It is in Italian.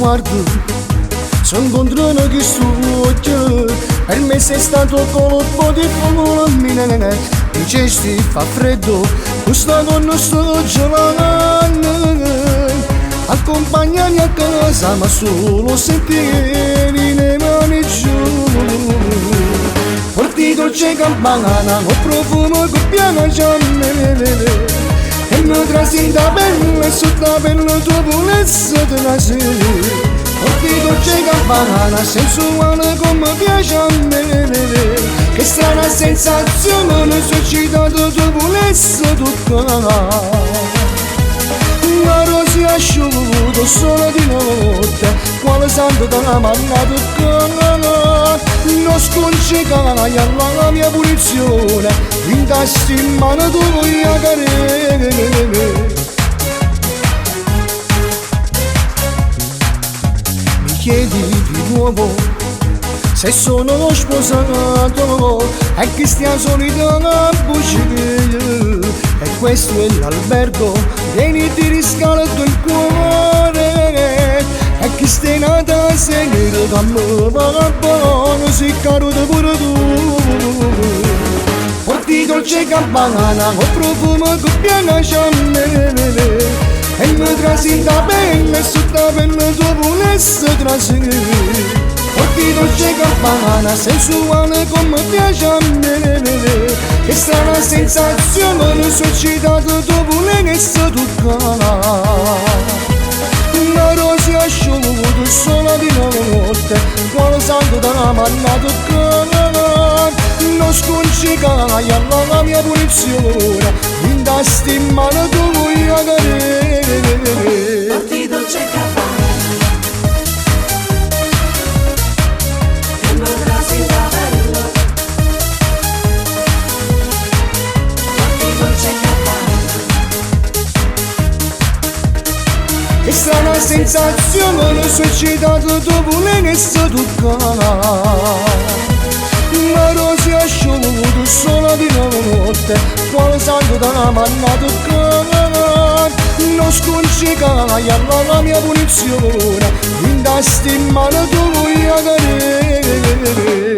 sguardo si incontrano che studio, per me sei stato colpo di fulmine, i gesti fa freddo, questa donna sto gelando, accompagnami a casa ma solo se tieni le mani giù, porti dolce campana, ho profumo che piano giammele, e mi trasita bella e sotto la pelle tua pulezza te la sei. Porti dolce campana, sensuale come piace a me, che strana sensazione, non sono citato tua pulezza toccare. Una rosa asciutto solo di notte, quale santo dalla manna toccare. Non sconcegai alla mia punizione, intasti in mano tu voglio cadere. Chiedi di nuovo se sono sposato e che stia solita una bugia, e questo è l'albergo, vieni ti riscaldo il cuore, e che stai nata se nero da me va buono, si caro da pure tu. Porti dolce campana, ho profumo che piano ciammele, e mi trasita bella e sotto la pelle tua pulezza trasì. Porti dolce campana, sensuale come piace a me, che strana sensazione, non sono citato tua pulezza toccare. Una rosa asciutta sola di notte, quale santo dalla manna toccare. Non sconcegai alla mia punizione, intasti in mano tu voglio cadere. Porti dolce campana, che mi trasita bella. Porti dolce campana, che strana sensazione, non sono citato tu pulezza toccare. Una rosa asciutta sola di notte, quale santo dalla manna toccare. Non sconcegai alla mia punizione, intasti in mano tu voglio cadere.